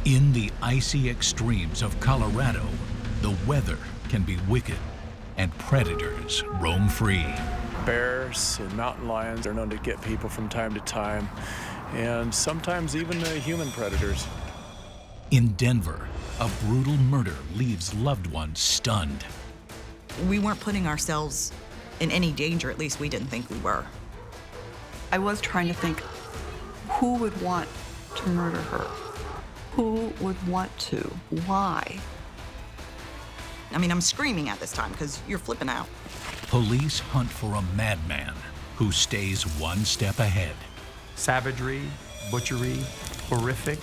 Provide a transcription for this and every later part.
In the icy extremes of Colorado, the weather can be wicked and predators roam free. Bears and mountain lions are known to get people from time to time, and sometimes even human predators. In Denver, a brutal murder leaves loved ones stunned. We weren't putting ourselves in any danger, at least we didn't think we were. I was trying to think, who would want to murder her? Who would want to? Why? I mean, I'm screaming at this time because you're flipping out. Police hunt for a madman who stays one step ahead. Savagery, butchery, horrific,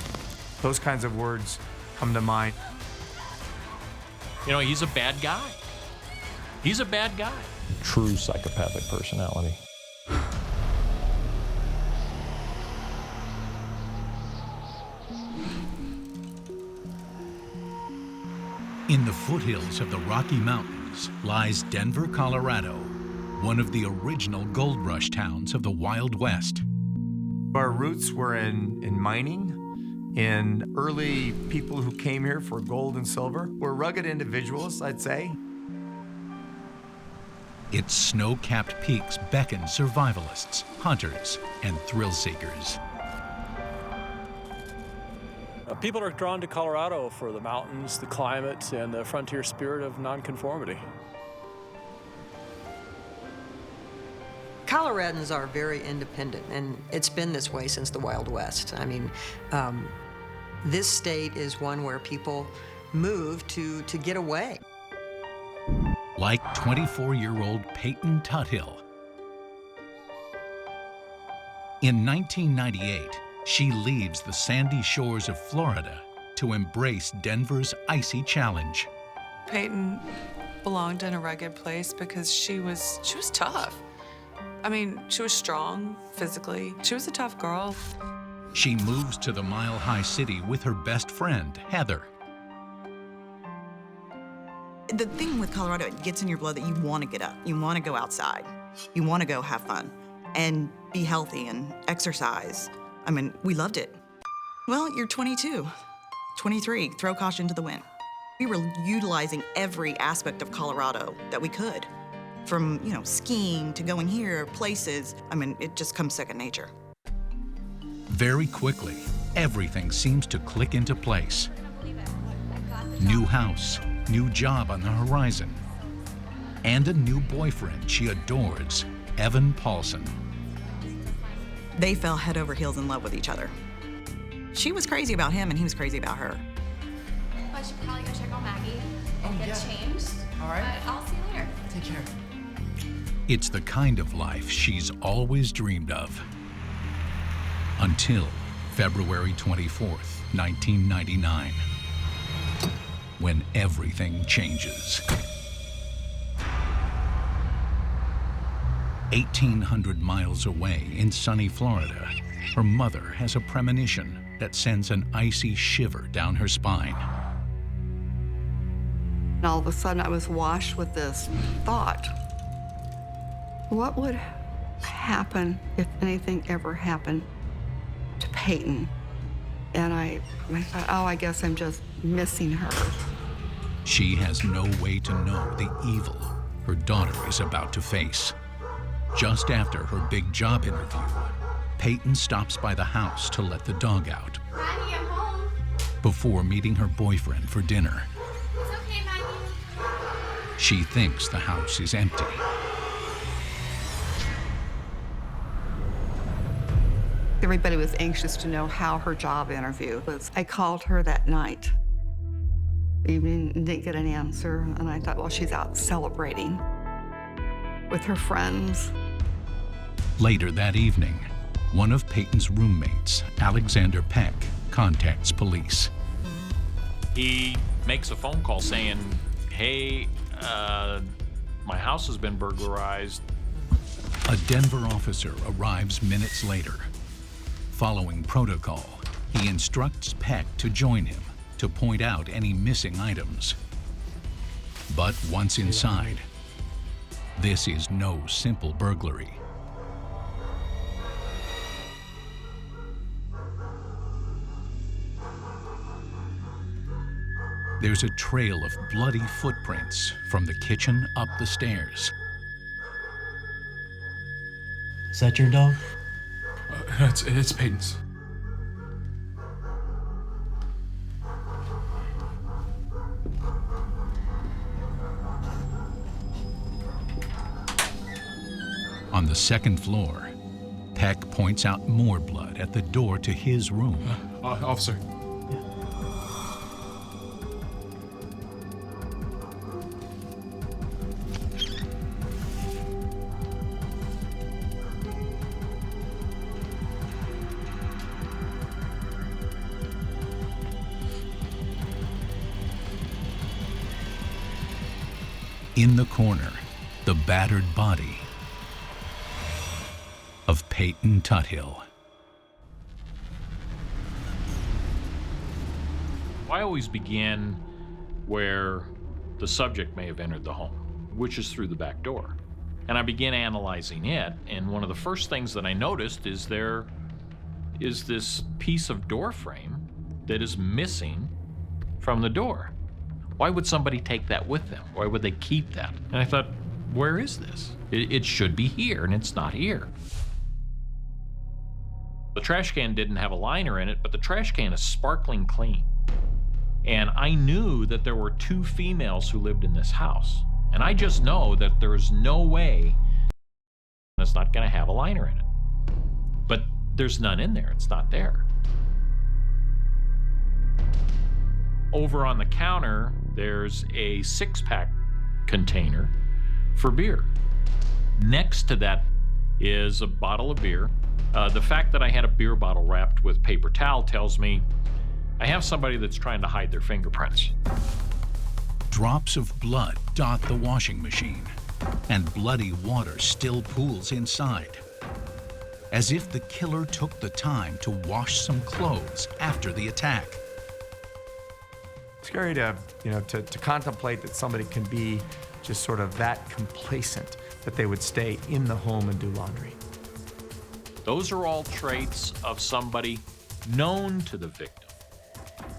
those kinds of words come to mind. You know, he's a bad guy. He's a bad guy. True psychopathic personality. In the foothills of the Rocky Mountains lies Denver, Colorado, one of the original gold rush towns of the Wild West. Our roots were in mining, in early people who came here for gold and silver. We're rugged individuals, I'd say. Its snow-capped peaks beckon survivalists, hunters, and thrill seekers. People are drawn to Colorado for the mountains, the climate, and the frontier spirit of nonconformity. Coloradans are very independent, and it's been this way since the Wild West. I mean, this state is one where people move to get away. Like 24-year-old Payton Tuthill. In 1998, she leaves the sandy shores of Florida to embrace Denver's icy challenge. Payton belonged in a rugged place because she was tough. I mean, she was strong physically. She was a tough girl. She moves to the mile-high city with her best friend, Heather. The thing with Colorado, it gets in your blood that you want to get up. You want to go outside. You want to go have fun and be healthy and exercise. I mean, we loved it. Well, you're 22, 23, throw caution to the wind. We were utilizing every aspect of Colorado that we could. From, skiing to going here, places. I mean, it just comes second nature. Very quickly, everything seems to click into place. New house, new job on the horizon, and a new boyfriend she adores, Evan Paulson. They fell head over heels in love with each other. She was crazy about him, and he was crazy about her. I should probably go check on Maggie and get changed. All right. But I'll see you later. Take care. It's the kind of life she's always dreamed of. Until February 24th, 1999, when everything changes. 1,800 miles away in sunny Florida, her mother has a premonition that sends an icy shiver down her spine. And all of a sudden, I was washed with this thought. What would happen if anything ever happened to Payton? And I thought, oh, I guess I'm just missing her. She has no way to know the evil her daughter is about to face. Just after her big job interview, Payton stops by the house to let the dog out. Maggie, I'm home. Before meeting her boyfriend for dinner. It's okay, Maggie. She thinks the house is empty. Everybody was anxious to know how her job interview was. I called her that night. Evening, didn't get an answer, and I thought, well, she's out celebrating with her friends. Later that evening, one of Payton's roommates, Alexander Peck, contacts police. He makes a phone call saying, hey, my house has been burglarized. A Denver officer arrives minutes later. Following protocol, he instructs Peck to join him to point out any missing items. But once inside, this is no simple burglary. There's a trail of bloody footprints from the kitchen up the stairs. Is that your dog? It's Payton's. On the second floor, Peck points out more blood at the door to his room. Officer. In the corner, the battered body of Payton Tuthill. I always begin where the subject may have entered the home, which is through the back door. And I begin analyzing it, and one of the first things that I noticed is there is this piece of door frame that is missing from the door. Why would somebody take that with them? Why would they keep that? And I thought, where is this? It should be here, and it's not here. The trash can didn't have a liner in it, but the trash can is sparkling clean. And I knew that there were 2 females who lived in this house. And I just know that there's no way it's not gonna have a liner in it. But there's none in there, it's not there. Over on the counter, there's a 6-pack container for beer. Next to that is a bottle of beer. The fact that I had a beer bottle wrapped with paper towel tells me I have somebody that's trying to hide their fingerprints. Drops of blood dot the washing machine, and bloody water still pools inside, as if the killer took the time to wash some clothes after the attack. Scary to contemplate that somebody can be just sort of that complacent that they would stay in the home and do laundry. Those are all traits of somebody known to the victim.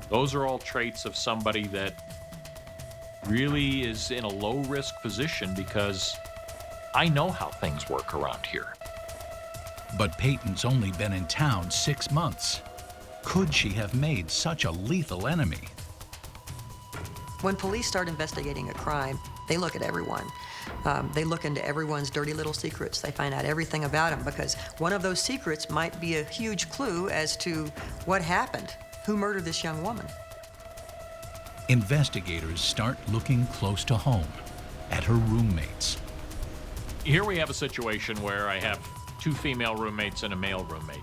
Those are all traits of somebody that really is in a low-risk position because I know how things work around here. But Payton's only been in town 6 months. Could she have made such a lethal enemy? When police start investigating a crime, they look at everyone. They look into everyone's dirty little secrets. They find out everything about them because one of those secrets might be a huge clue as to what happened, who murdered this young woman. Investigators start looking close to home, at her roommates. Here we have a situation where I have 2 female roommates and a male roommate.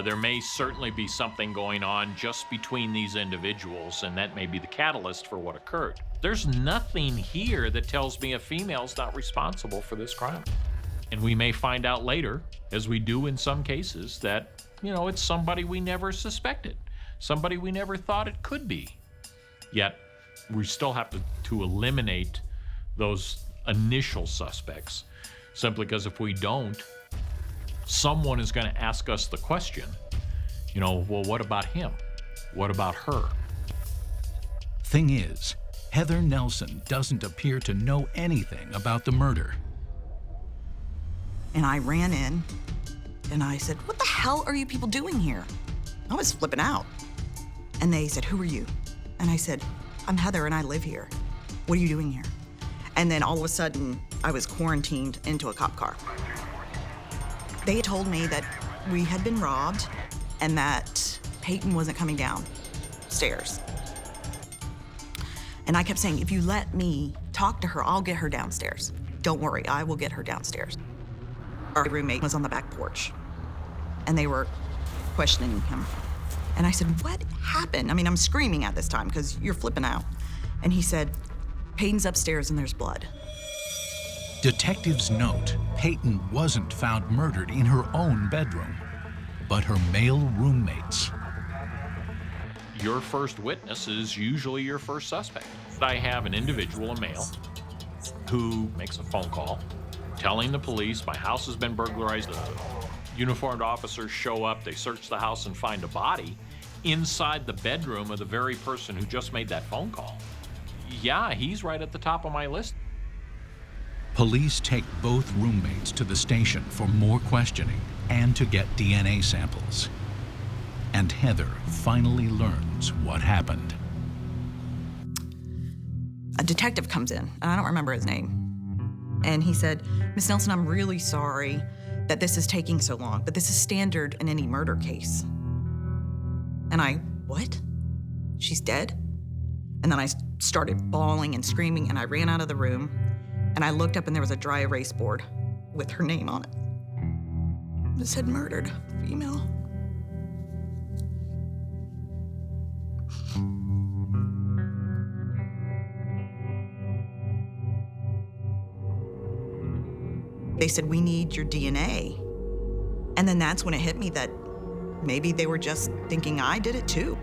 There may certainly be something going on just between these individuals, and that may be the catalyst for what occurred. There's nothing here that tells me a female's not responsible for this crime. And we may find out later, as we do in some cases, that, it's somebody we never suspected, somebody we never thought it could be. Yet, we still have to eliminate those initial suspects, simply because if we don't, someone is going to ask us the question, well, what about him? What about her? Thing is, Heather Nelson doesn't appear to know anything about the murder. And I ran in and I said, "What the hell are you people doing here?" I was flipping out. And they said, "Who are you?" And I said, "I'm Heather and I live here. What are you doing here?" And then all of a sudden, I was quarantined into a cop car. They told me that we had been robbed and that Payton wasn't coming downstairs. And I kept saying, "If you let me talk to her, I'll get her downstairs. Don't worry, I will get her downstairs." Our roommate was on the back porch and they were questioning him. And I said, "What happened?" I mean, I'm screaming at this time because you're flipping out. And he said, "Payton's upstairs and there's blood." Detectives note Payton wasn't found murdered in her own bedroom, but her male roommates. Your first witness is usually your first suspect. I have an individual, a male, who makes a phone call telling the police, "My house has been burglarized." The uniformed officers show up, they search the house and find a body, inside the bedroom of the very person who just made that phone call. Yeah, he's right at the top of my list. Police take both roommates to the station for more questioning and to get DNA samples. And Heather finally learns what happened. A detective comes in, and I don't remember his name. And he said, "Miss Nelson, I'm really sorry that this is taking so long, but this is standard in any murder case." And I, what? She's dead? And then I started bawling and screaming, and I ran out of the room, and I looked up, and there was a dry erase board with her name on it. It said murdered, female. They said, "We need your DNA." And then that's when it hit me that maybe they were just thinking I did it too.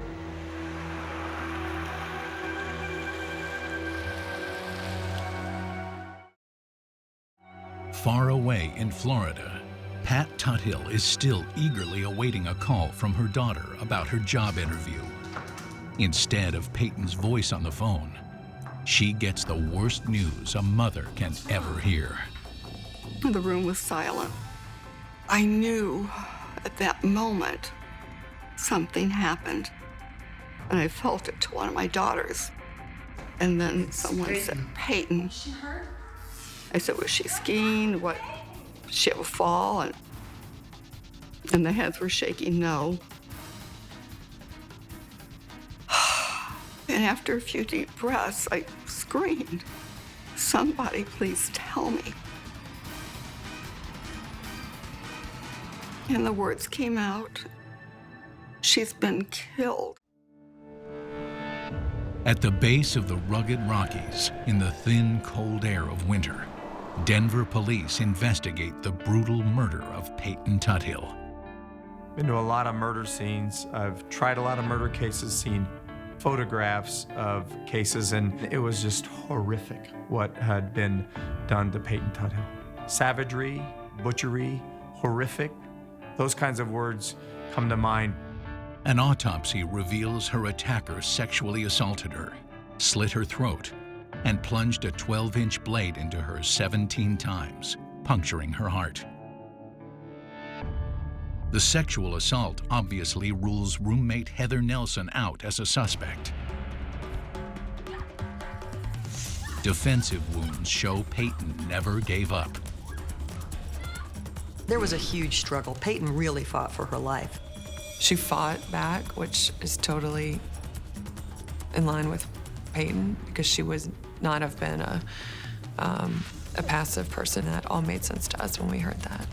Far away in Florida, Pat Tuthill is still eagerly awaiting a call from her daughter about her job interview. Instead of Payton's voice on the phone, she gets the worst news a mother can ever hear. The room was silent. I knew at that moment something happened, and I felt it to one of my daughters. And then someone said, "Payton." Is she hurt? I said, "Was she skiing? What? Did she have a fall?" And the heads were shaking, no. And after a few deep breaths, I screamed, "Somebody please tell me." And the words came out, "She's been killed." At the base of the rugged Rockies, in the thin, cold air of winter, Denver police investigate the brutal murder of Payton Tuthill. Been to a lot of murder scenes. I've tried a lot of murder cases, seen photographs of cases, and it was just horrific what had been done to Payton Tuthill. Savagery, butchery, horrific. Those kinds of words come to mind. An autopsy reveals her attacker sexually assaulted her, slit her throat, and plunged a 12-inch blade into her 17 times, puncturing her heart. The sexual assault obviously rules roommate Heather Nelson out as a suspect. Defensive wounds show Payton never gave up. There was a huge struggle. Payton really fought for her life. She fought back, which is totally in line with Payton, because she would not have been a passive person. That all made sense to us when we heard that.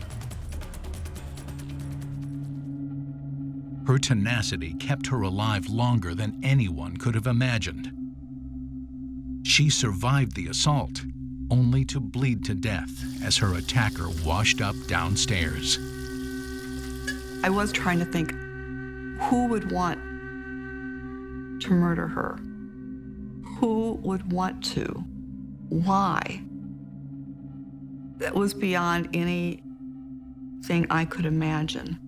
Her tenacity kept her alive longer than anyone could have imagined. She survived the assault, only to bleed to death as her attacker washed up downstairs. I was trying to think, who would want to murder her? Who would want to? Why? That was beyond anything I could imagine.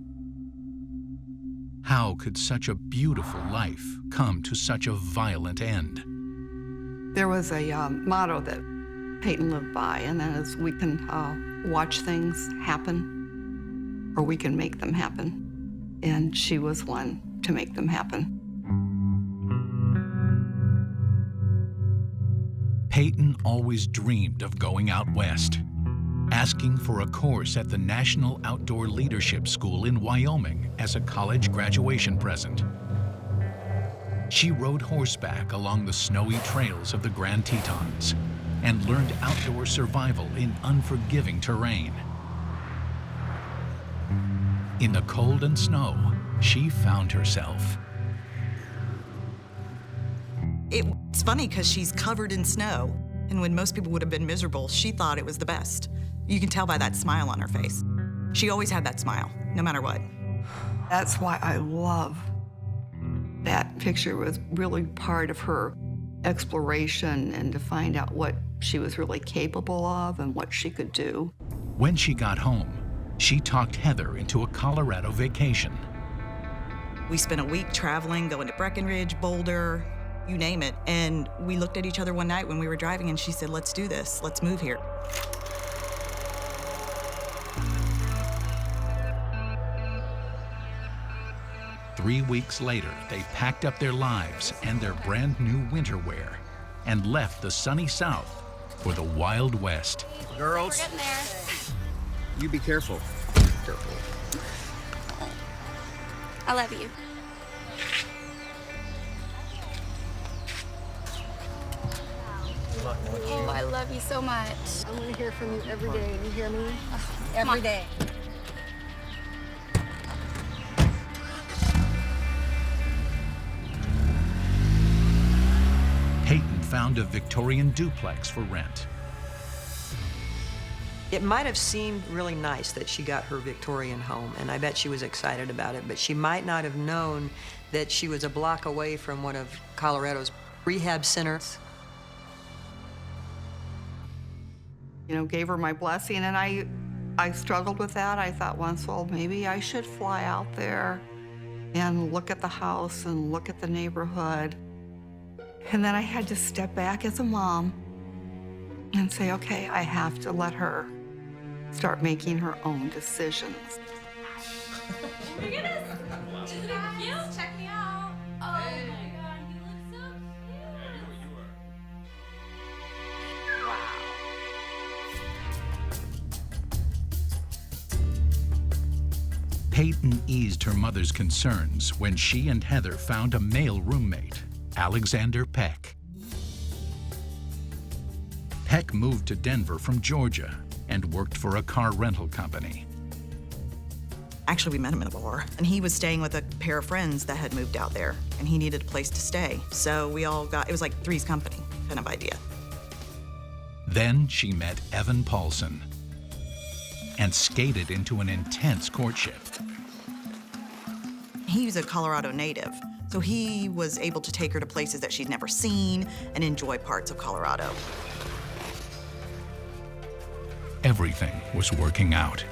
How could such a beautiful life come to such a violent end? There was a motto that Payton lived by, and that is, we can watch things happen, or we can make them happen. And she was one to make them happen. Payton always dreamed of going out west, asking for a course at the National Outdoor Leadership School in Wyoming as a college graduation present. She rode horseback along the snowy trails of the Grand Tetons and learned outdoor survival in unforgiving terrain. In the cold and snow, she found herself. It's funny because she's covered in snow, and when most people would have been miserable, she thought it was the best. You can tell by that smile on her face. She always had that smile, no matter what. That's why I love that picture. Was really part of her exploration and to find out what she was really capable of and what she could do. When she got home, she talked Heather into a Colorado vacation. We spent a week traveling, going to Breckenridge, Boulder, you name it. And we looked at each other one night when we were driving and she said, let's do this, let's move here. Three weeks later, they packed up their lives and their brand new winter wear and left the sunny South for the Wild West. Girls, We're getting there. you be careful. Careful. I love you. Oh, I love you so much. I want to hear from you every day. You hear me? Every day. Payton found a Victorian duplex for rent. It might have seemed really nice that she got her Victorian home, and I bet she was excited about it, but she might not have known that she was a block away from one of Colorado's rehab centers. You know, gave her my blessing, and I struggled with that. I thought once, well, maybe I should fly out there and look at the house and look at the neighborhood. And then I had to step back as a mom and say, okay, I have to let her start making her own decisions. Look at this. Cute. Check me out. Oh my God, you look so cute. Wow. Payton eased her mother's concerns when she and Heather found a male roommate, Alexander Peck. Peck moved to Denver from Georgia and worked for a car rental company. Actually, we met him in a bar, and he was staying with a pair of friends that had moved out there, and he needed a place to stay. So we all got, it was like Three's Company kind of idea. Then she met Evan Paulson and skated into an intense courtship. He's a Colorado native, so he was able to take her to places that she'd never seen and enjoy parts of Colorado. Everything was working out.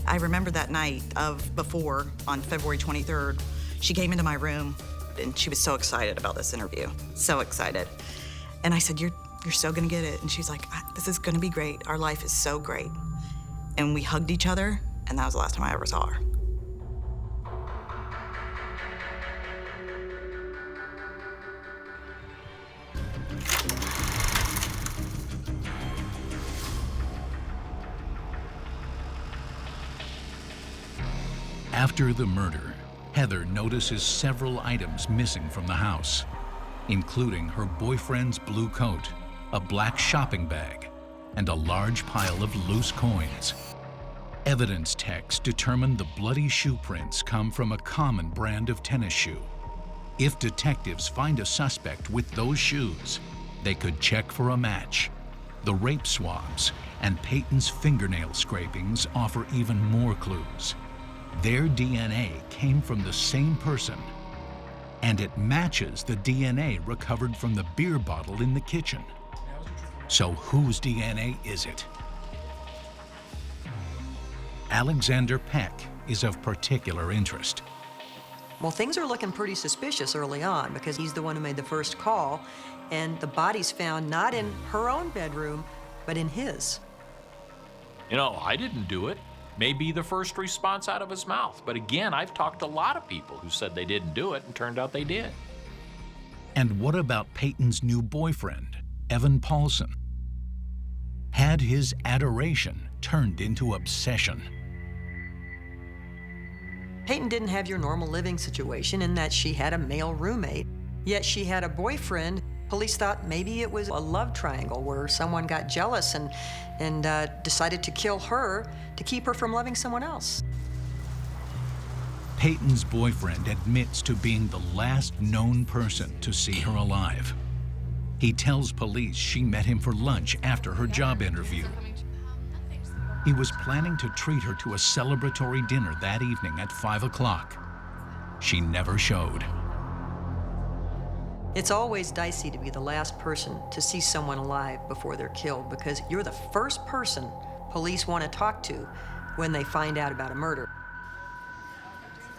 I remember that night of before, on February 23rd, she came into my room and she was so excited about this interview, so excited. And I said, you're so gonna get it. And she's like, this is gonna be great. Our life is so great. And we hugged each other, and that was the last time I ever saw her. After the murder, Heather notices several items missing from the house, including her boyfriend's blue coat, a black shopping bag, and a large pile of loose coins. Evidence techs determined the bloody shoe prints come from a common brand of tennis shoe. If detectives find a suspect with those shoes, they could check for a match. The rape swabs and Payton's fingernail scrapings offer even more clues. Their DNA came from the same person, and it matches the DNA recovered from the beer bottle in the kitchen. So whose DNA is it? Alexander Peck is of particular interest. Well, things are looking pretty suspicious early on because he's the one who made the first call, and the body's found not in her own bedroom, but in his. You know, I didn't do it. May be the first response out of his mouth. But again, I've talked to a lot of people who said they didn't do it and turned out they did. And what about Payton's new boyfriend, Evan Paulson? Had his adoration turned into obsession? Payton didn't have your normal living situation in that she had a male roommate, yet she had a boyfriend. Police thought maybe it was a love triangle where someone got jealous and decided to kill her to keep her from loving someone else. Payton's boyfriend admits to being the last known person to see her alive. He tells police she met him for lunch after her job interview. He was planning to treat her to a celebratory dinner that evening at 5 o'clock. She never showed. It's always dicey to be the last person to see someone alive before they're killed, because you're the first person police want to talk to when they find out about a murder.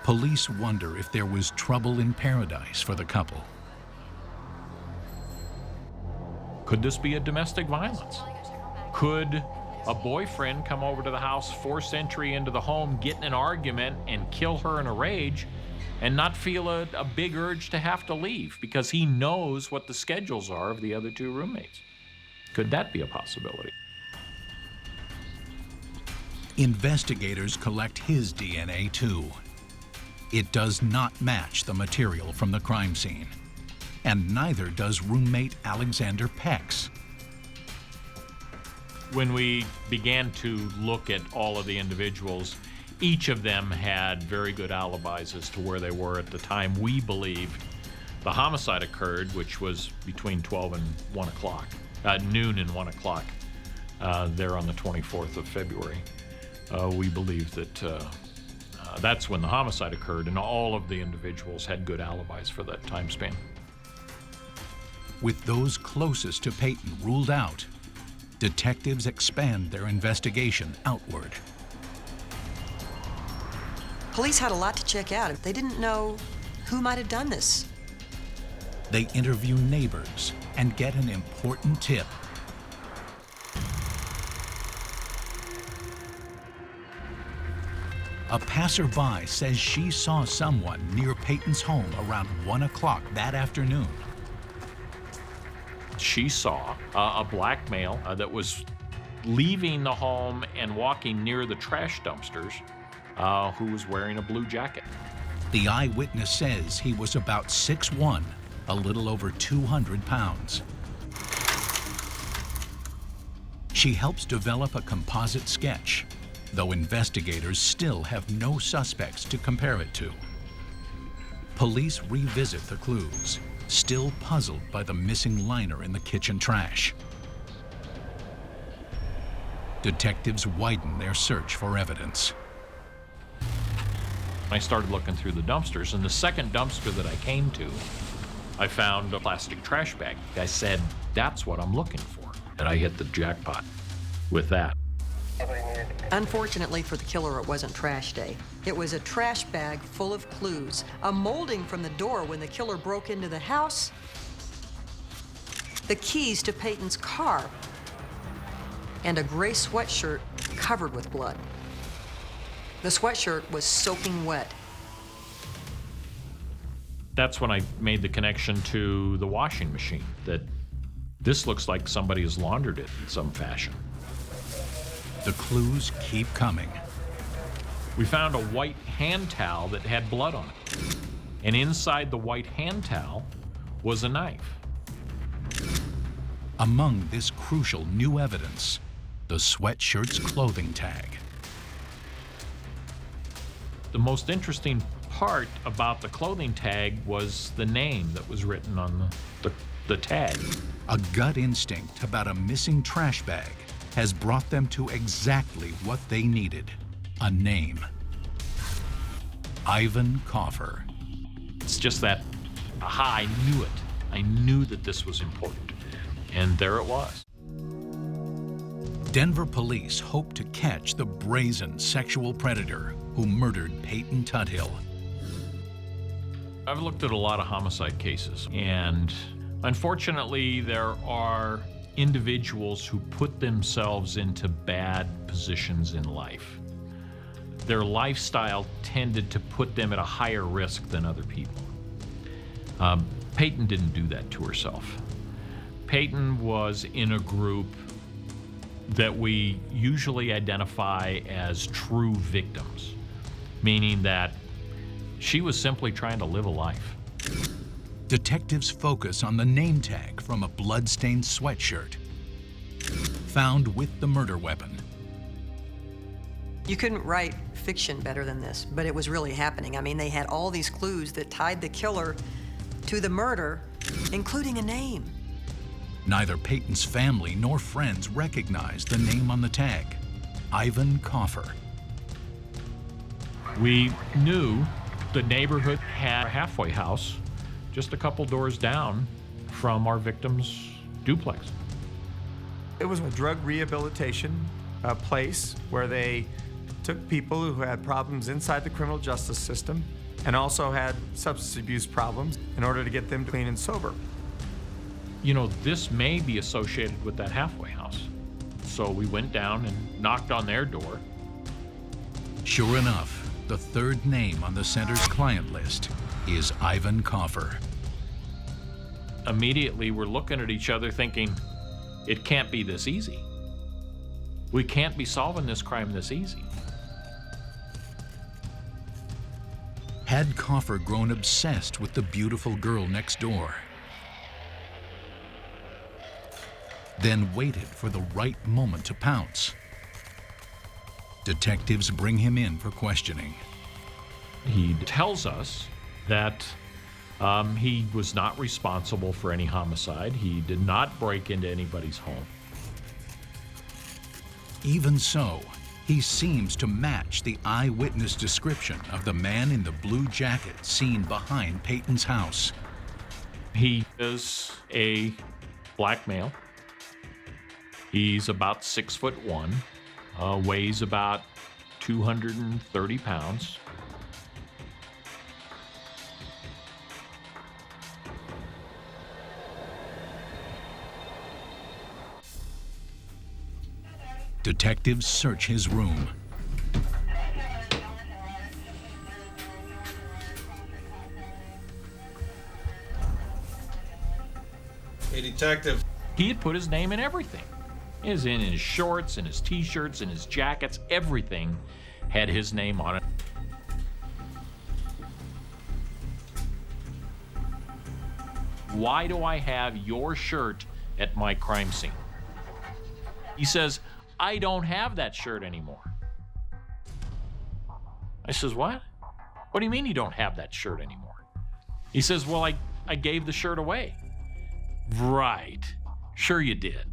Police wonder if there was trouble in paradise for the couple. Could this be a domestic violence? Could a boyfriend come over to the house, force entry into the home, get in an argument, and kill her in a rage, and not feel a big urge to have to leave because he knows what the schedules are of the other two roommates? Could that be a possibility? Investigators collect his DNA too. It does not match the material from the crime scene, and neither does roommate Alexander Peck's. When we began to look at all of the individuals, each of them had very good alibis as to where they were at the time we believe the homicide occurred, which was between 12 and 1 o'clock, noon and 1 o'clock, there on the 24th of February. We believe that that's when the homicide occurred, and all of the individuals had good alibis for that time span. With those closest to Payton ruled out, detectives expand their investigation outward. Police had a lot to check out. They didn't know who might have done this. They interview neighbors and get an important tip. A passerby says she saw someone near Payton's home around 1 o'clock that afternoon. She saw a black male that was leaving the home and walking near the trash dumpsters, who was wearing a blue jacket. The eyewitness says he was about 6'1", a little over 200 pounds. She helps develop a composite sketch, though investigators still have no suspects to compare it to. Police revisit the clues, still puzzled by the missing liner in the kitchen trash. Detectives widen their search for evidence. I started looking through the dumpsters, and the second dumpster that I came to, I found a plastic trash bag. I said, that's what I'm looking for. And I hit the jackpot with that. Unfortunately for the killer, it wasn't trash day. It was a trash bag full of clues, a molding from the door when the killer broke into the house, the keys to Payton's car, and a gray sweatshirt covered with blood. The sweatshirt was soaking wet. That's when I made the connection to the washing machine, that this looks like somebody has laundered it in some fashion. The clues keep coming. We found a white hand towel that had blood on it. And inside the white hand towel was a knife. Among this crucial new evidence, the sweatshirt's clothing tag. The most interesting part about the clothing tag was the name that was written on the tag. A gut instinct about a missing trash bag has brought them to exactly what they needed, a name. Ivan Coffer. It's just that, aha, I knew it. I knew that this was important. And there it was. Denver police hope to catch the brazen sexual predator who murdered Payton Tuthill. I've looked at a lot of homicide cases, and unfortunately, there are individuals who put themselves into bad positions in life. Their lifestyle tended to put them at a higher risk than other people. Payton didn't do that to herself. Payton was in a group that we usually identify as true victims, meaning that she was simply trying to live a life. Detectives focus on the name tag from a blood-stained sweatshirt found with the murder weapon. You couldn't write fiction better than this, but it was really happening. I mean, they had all these clues that tied the killer to the murder, including a name. Neither Payton's family nor friends recognized the name on the tag, Ivan Coffer. We knew the neighborhood had a halfway house just a couple doors down from our victim's duplex. It was a drug rehabilitation place where they took people who had problems inside the criminal justice system and also had substance abuse problems in order to get them clean and sober. You know, this may be associated with that halfway house. So we went down and knocked on their door. Sure enough, the third name on the center's client list is Ivan Coffer. Immediately, we're looking at each other thinking, it can't be this easy. We can't be solving this crime this easy. Had Coffer grown obsessed with the beautiful girl next door? Then waited for the right moment to pounce? Detectives bring him in for questioning. He tells us that he was not responsible for any homicide. He did not break into anybody's home. Even so, he seems to match the eyewitness description of the man in the blue jacket seen behind Payton's house. He is a black male. He's about 6'1", weighs about 230 pounds. Detectives search his room. Hey, detective. He had put his name in everything. It was in his shorts, in his t-shirts, in his jackets, everything had his name on it. Why do I have your shirt at my crime scene? He says, I don't have that shirt anymore. I says, what? What do you mean you don't have that shirt anymore? He says, well, I gave the shirt away. Right. Sure you did.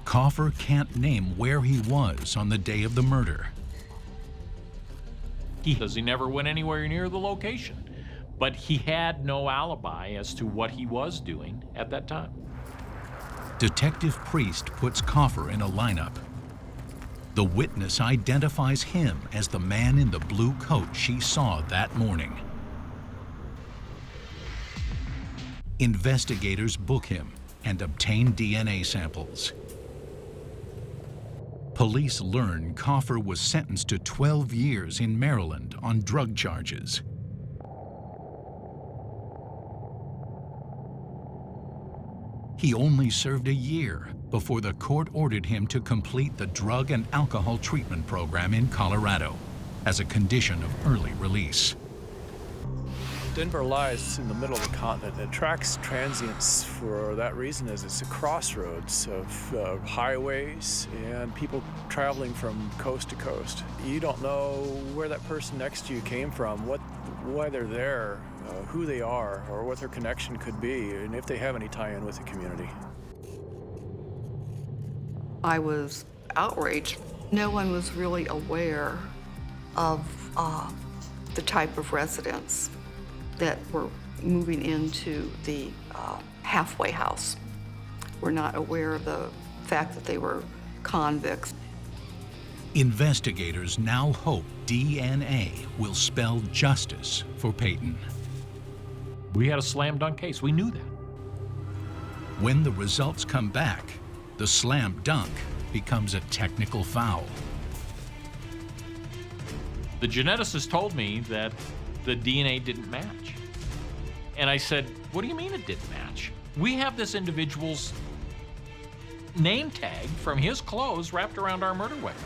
Coffer can't name where he was on the day of the murder. He says he never went anywhere near the location, but he had no alibi as to what he was doing at that time. Detective Priest puts Coffer in a lineup. The witness identifies him as the man in the blue coat she saw that morning. Investigators book him and obtain DNA samples. Police learn Coffer was sentenced to 12 years in Maryland on drug charges. He only served a year before the court ordered him to complete the drug and alcohol treatment program in Colorado as a condition of early release. Denver lies in the middle of the continent. It attracts transients for that reason, as it's a crossroads of highways and people traveling from coast to coast. You don't know where that person next to you came from, why they're there, who they are, or what their connection could be, and if they have any tie-in with the community. I was outraged. No one was really aware of the type of residents that were moving into the halfway house. We're not aware of the fact that they were convicts. Investigators now hope DNA will spell justice for Payton. We had a slam dunk case. We knew that. When the results come back, the slam dunk becomes a technical foul. The geneticist told me that the DNA didn't match. And I said, what do you mean it didn't match? We have this individual's name tag from his clothes wrapped around our murder weapon.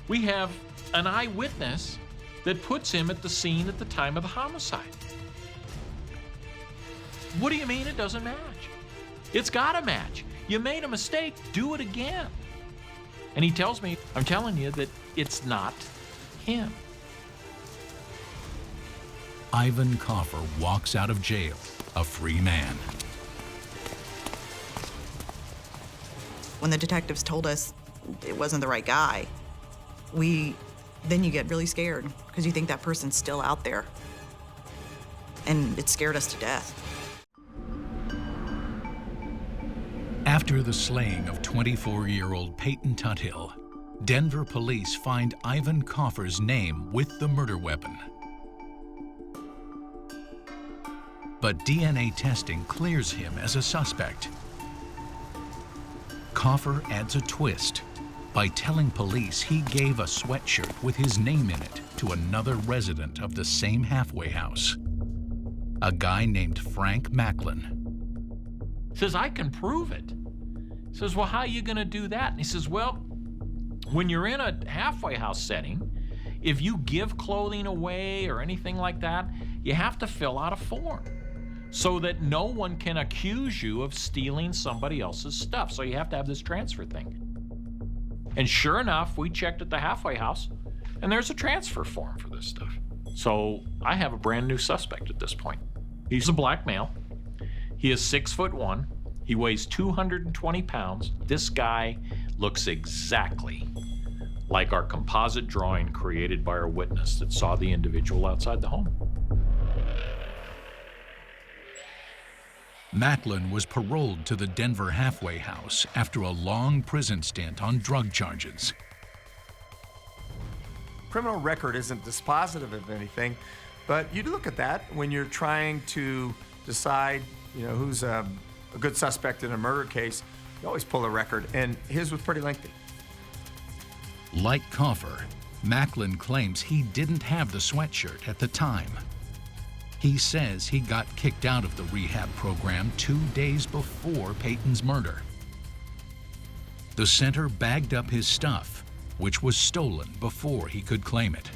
We have an eyewitness that puts him at the scene at the time of the homicide. What do you mean it doesn't match? It's gotta match. You made a mistake, do it again. And he tells me, I'm telling you that it's not him. Ivan Coffer walks out of jail a free man. When the detectives told us it wasn't the right guy, then you get really scared because you think that person's still out there. and it scared us to death. After the slaying of 24-year-old Payton Tuthill, Denver police find Ivan Coffer's name with the murder weapon. But DNA testing clears him as a suspect. Coffer adds a twist by telling police he gave a sweatshirt with his name in it to another resident of the same halfway house, a guy named Frank Macklin. Says, I can prove it. Says, well, how are you gonna do that? And he says, well, when you're in a halfway house setting, if you give clothing away or anything like that, you have to fill out a form so that no one can accuse you of stealing somebody else's stuff. So you have to have this transfer thing. And sure enough, we checked at the halfway house and there's a transfer form for this stuff. So I have a brand new suspect at this point. He's a black male. He is 6'1". He weighs 220 pounds. This guy looks exactly like our composite drawing created by our witness that saw the individual outside the home. Macklin was paroled to the Denver halfway house after a long prison stint on drug charges. Criminal record isn't dispositive of anything, but you look at that when you're trying to decide, who's a good suspect in a murder case. You always pull a record, and his was pretty lengthy. Like Coffer, Macklin claims he didn't have the sweatshirt at the time. He says he got kicked out of the rehab program 2 days before Payton's murder. The center bagged up his stuff, which was stolen before he could claim it.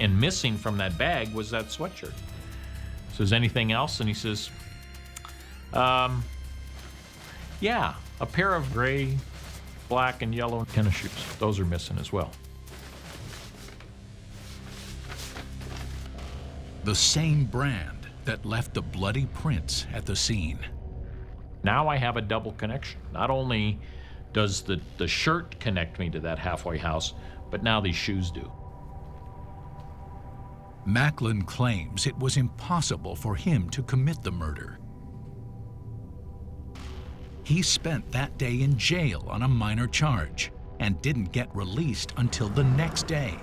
And missing from that bag was that sweatshirt. Says, anything else? And he says, yeah, a pair of gray, black, and yellow tennis shoes. Those are missing as well. The same brand that left the bloody prints at the scene. Now I have a double connection. Not only does the shirt connect me to that halfway house, but now these shoes do. Macklin claims it was impossible for him to commit the murder. He spent that day in jail on a minor charge and didn't get released until the next day.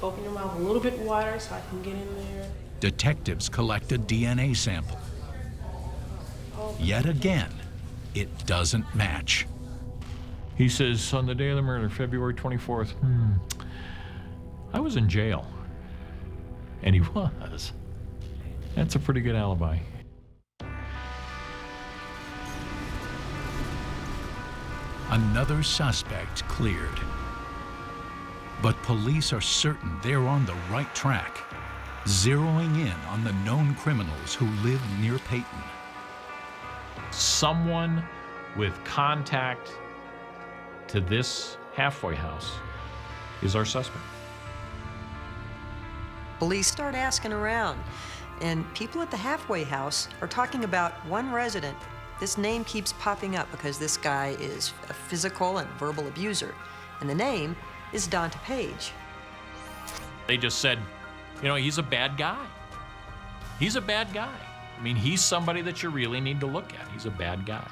Open your mouth a little bit wider so I can get in there. Detectives collect a DNA sample. Yet again, it doesn't match. He says, on the day of the murder, February 24th, I was in jail. And he was. That's a pretty good alibi. Another suspect cleared. But police are certain they're on the right track, zeroing in on the known criminals who lived near Payton. Someone with contact to this halfway house is our suspect. Police start asking around, and people at the halfway house are talking about one resident. This name keeps popping up because this guy is a physical and verbal abuser, and the name is Dante Page. They just said, he's a bad guy. He's a bad guy. I mean, he's somebody that you really need to look at. He's a bad guy.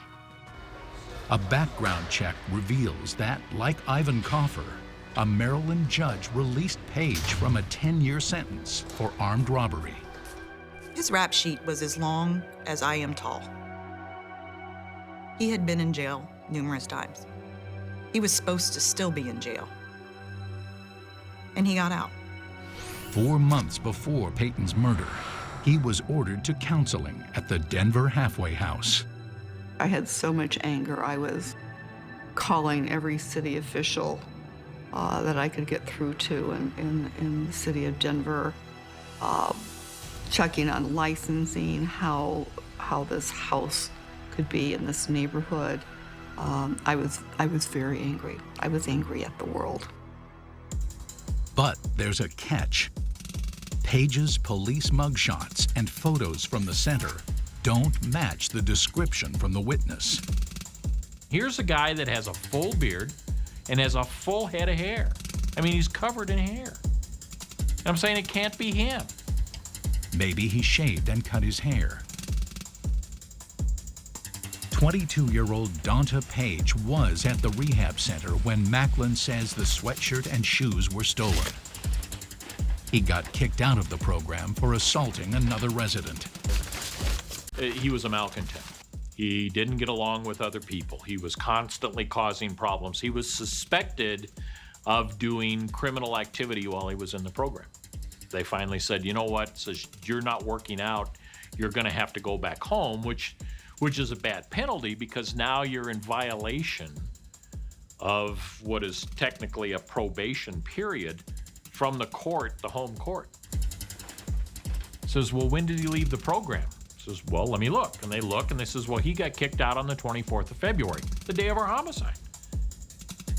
A background check reveals that, like Ivan Coffer, a Maryland judge released Page from a 10-year sentence for armed robbery. His rap sheet was as long as I am tall. He had been in jail numerous times. He was supposed to still be in jail. And he got out. 4 months before Payton's murder, he was ordered to counseling at the Denver halfway house. I had so much anger. I was calling every city official that I could get through to in the city of Denver, checking on licensing, how this house could be in this neighborhood. I was very angry. I was angry at the world. But there's a catch. Page's police mugshots and photos from the center don't match the description from the witness. Here's a guy that has a full beard and has a full head of hair. I mean, he's covered in hair. And I'm saying it can't be him. Maybe he shaved and cut his hair. 22-year-old Donta Page was at the rehab center when Macklin says the sweatshirt and shoes were stolen. He got kicked out of the program for assaulting another resident. He was a malcontent. He didn't get along with other people. He was constantly causing problems. He was suspected of doing criminal activity while he was in the program. They finally said, you know what, says you're not working out, you're gonna have to go back home, which is a bad penalty because now you're in violation of what is technically a probation period from the court, the home court. Says, well, when did he leave the program? Says, well, let me look. And they look and they says, well, he got kicked out on the 24th of February, the day of our homicide.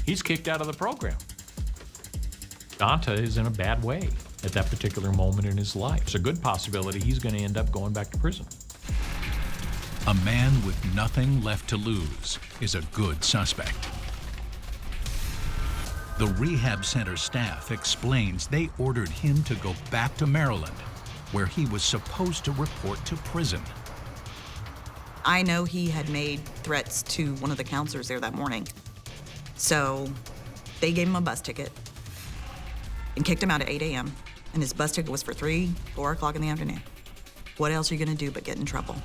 He's kicked out of the program. Donta is in a bad way at that particular moment in his life. It's a good possibility he's going to end up going back to prison. A man with nothing left to lose is a good suspect. The rehab center staff explains they ordered him to go back to Maryland, where he was supposed to report to prison. I know he had made threats to one of the counselors there that morning. So they gave him a bus ticket and kicked him out at 8 a.m. And his bus ticket was for 4 o'clock in the afternoon. What else are you gonna do but get in trouble?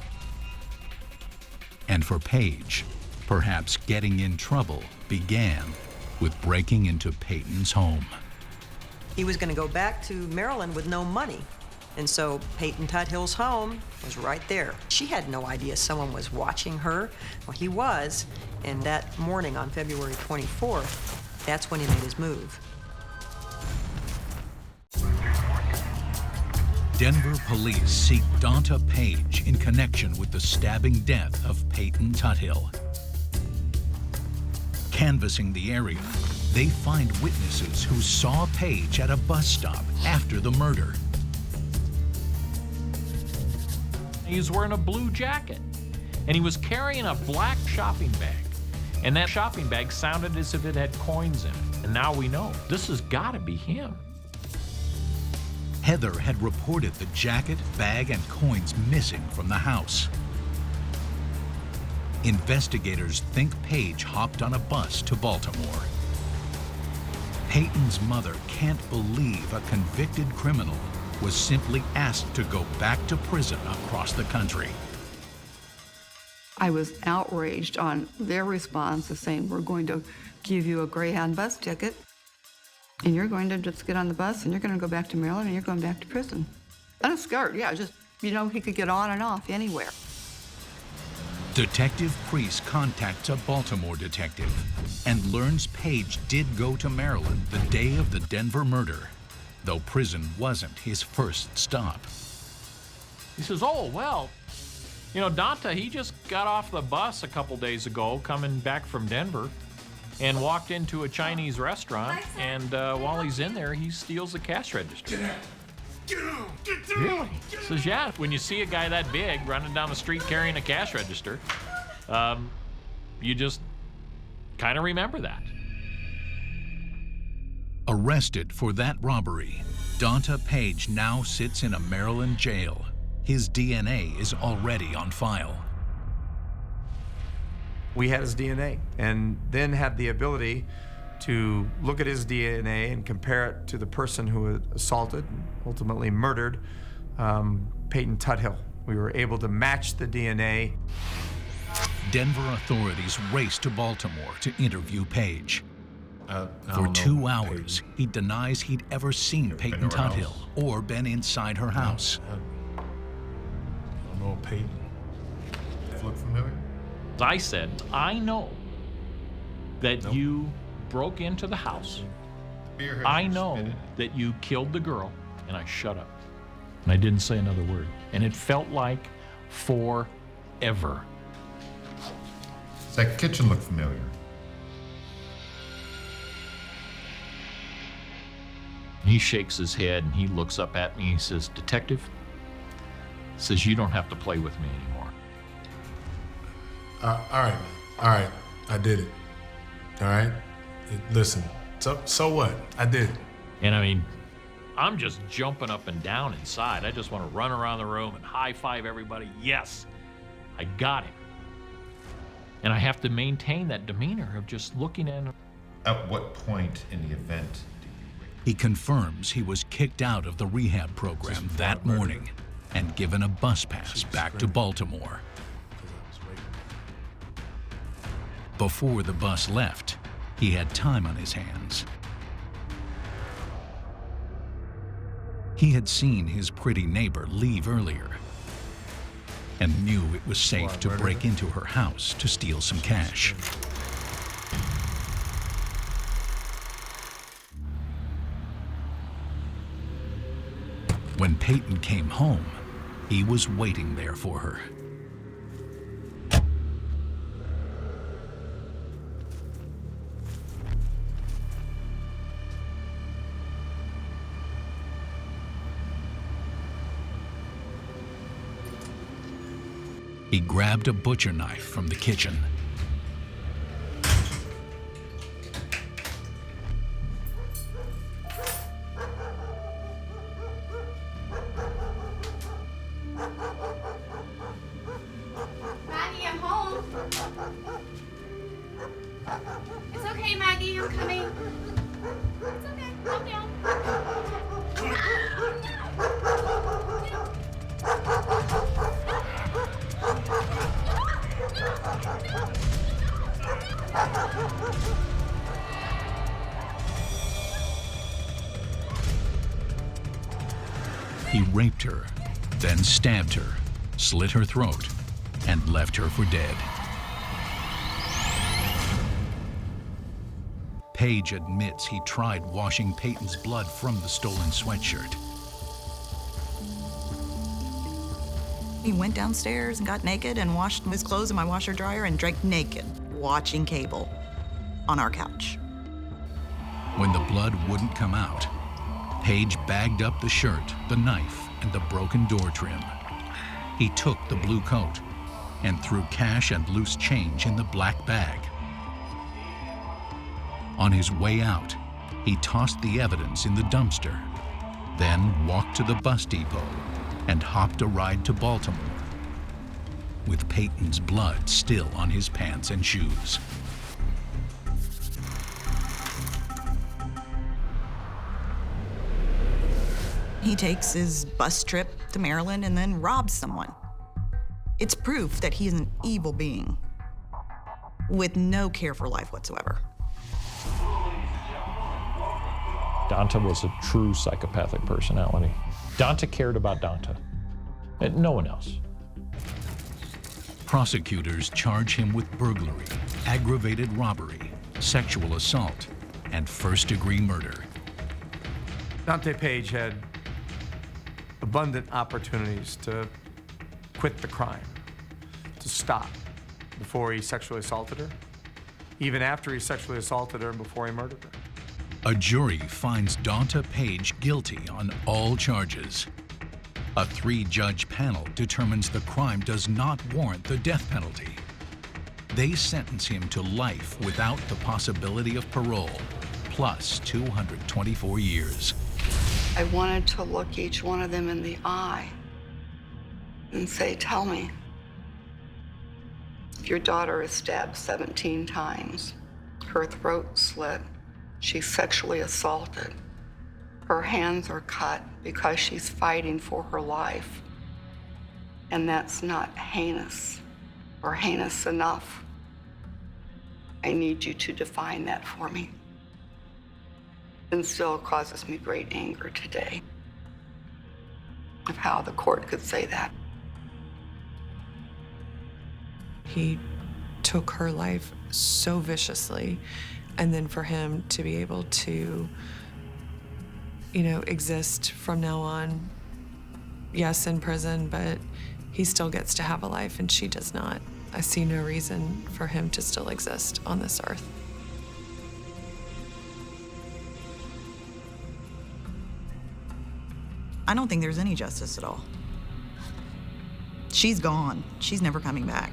And for Page, perhaps getting in trouble began with breaking into Payton's home. He was going to go back to Maryland with no money. And so Payton Tuthill's home was right there. She had no idea someone was watching her. Well, he was. And that morning on February 24th, that's when he made his move. Denver police seek Donta Page in connection with the stabbing death of Payton Tuthill. Canvassing the area, they find witnesses who saw Page at a bus stop after the murder. He was wearing a blue jacket, and he was carrying a black shopping bag. And that shopping bag sounded as if it had coins in it. And now we know, this has got to be him. Heather had reported the jacket, bag, and coins missing from the house. Investigators think Page hopped on a bus to Baltimore. Payton's mother can't believe a convicted criminal was simply asked to go back to prison across the country. I was outraged on their response of saying, we're going to give you a Greyhound bus ticket, and you're going to just get on the bus, and you're going to go back to Maryland, and you're going back to prison. I was scared, yeah, just, you know, he could get on and off anywhere. Detective Priest contacts a Baltimore detective and learns Page did go to Maryland the day of the Denver murder, though prison wasn't his first stop. He says, oh, well, you know, Donta, he just got off the bus a couple days ago coming back from Denver and walked into a Chinese restaurant, and while he's in there, he steals the cash register. Get him! Get him! Really? Says, yeah, when you see a guy that big running down the street carrying a cash register, you just kind of remember that. Arrested for that robbery, Donta Page now sits in a Maryland jail. His DNA is already on file. We had his DNA and then had the ability to look at his DNA and compare it to the person who had assaulted and ultimately murdered Payton Tuthill. We were able to match the DNA. Denver authorities raced to Baltimore to interview Page. For 2 hours, he denies he'd ever seen Payton Tuthill or been inside her house. I don't know Payton. Does it look familiar? I said, I know that you broke into the house. I know that you killed the girl, and I shut up. And I didn't say another word. And it felt like forever. Does that kitchen look familiar? He shakes his head and he looks up at me. He says, Detective, says, you don't have to play with me anymore. All right. I did it. All right? Listen, so what? I did it. And I mean, I'm just jumping up and down inside. I just want to run around the room and high-five everybody. Yes, I got him. And I have to maintain that demeanor of just looking at him. At what point in the event He confirms he was kicked out of the rehab program that morning and given a bus pass back to Baltimore. Before the bus left, he had time on his hands. He had seen his pretty neighbor leave earlier and knew it was safe to break into her house to steal some cash. When Payton came home, he was waiting there for her. He grabbed a butcher knife from the kitchen. Maggie, I'm home. It's okay, Maggie, I'm coming. It's okay, calm down. He raped her, then stabbed her, slit her throat, and left her for dead. Page admits he tried washing Payton's blood from the stolen sweatshirt. He went downstairs and got naked and washed his clothes in my washer dryer and drank naked, watching cable on our couch. When the blood wouldn't come out, Page bagged up the shirt, the knife, and the broken door trim. He took the blue coat and threw cash and loose change in the black bag. On his way out, he tossed the evidence in the dumpster, then walked to the bus depot and hopped a ride to Baltimore, with Payton's blood still on his pants and shoes. He takes his bus trip to Maryland and then robs someone. It's proof that he is an evil being with no care for life whatsoever. Donta was a true psychopathic personality. Donta cared about Donta, and no one else. Prosecutors charge him with burglary, aggravated robbery, sexual assault, and first-degree murder. Donta Page had abundant opportunities to quit the crime, to stop before he sexually assaulted her, even after he sexually assaulted her and before he murdered her. A jury finds Donta Page guilty on all charges. A 3-judge panel determines the crime does not warrant the death penalty. They sentence him to life without the possibility of parole, plus 224 years. I wanted to look each one of them in the eye and say, tell me, your daughter is stabbed 17 times, her throat slit, she's sexually assaulted, her hands are cut because she's fighting for her life, and that's not heinous or heinous enough. I need you to define that for me. And still causes me great anger today of how the court could say that. He took her life so viciously, and then for him to be able to, exist from now on, yes, in prison, but he still gets to have a life and she does not. I see no reason for him to still exist on this earth. I don't think there's any justice at all. She's gone. She's never coming back.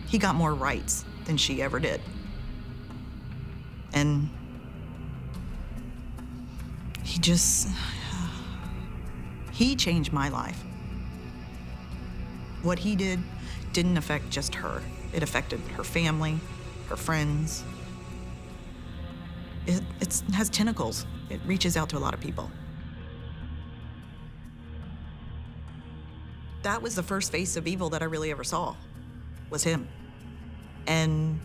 He got more rights. than she ever did. And he changed my life. What he did didn't affect just her. It affected her family, her friends. It has tentacles. It reaches out to a lot of people. That was the first face of evil that I really ever saw, was him. And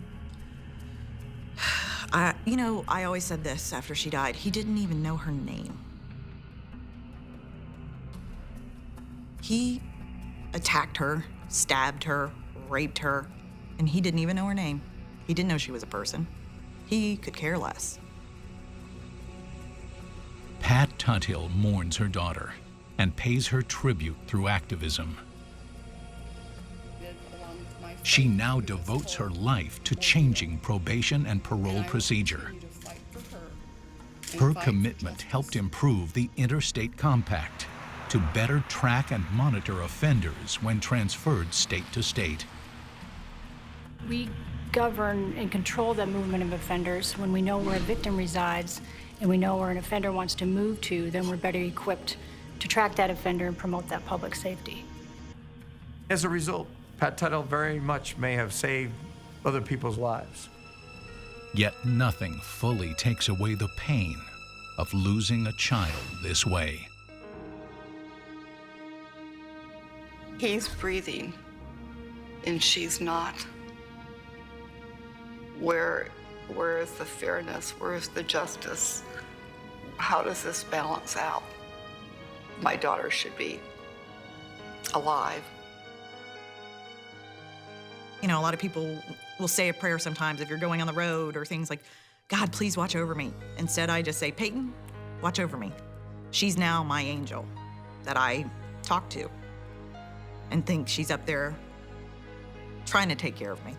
I always said this after she died, he didn't even know her name. He attacked her, stabbed her, raped her, and he didn't even know her name. He didn't know she was a person. He could care less. Pat Tuthill mourns her daughter and pays her tribute through activism. She now devotes her life to changing probation and parole procedure. Her commitment helped improve the Interstate Compact to better track and monitor offenders when transferred state to state. We govern and control the movement of offenders. When we know where a victim resides and we know where an offender wants to move to, then we're better equipped to track that offender and promote that public safety. As a result, Pat Tuthill very much may have saved other people's lives. Yet nothing fully takes away the pain of losing a child this way. He's breathing, and she's not. Where is the fairness? Where is the justice? How does this balance out? My daughter should be alive. A lot of people will say a prayer sometimes if you're going on the road or things like, God, please watch over me. Instead, I just say, Payton, watch over me. She's now my angel that I talk to and think she's up there trying to take care of me.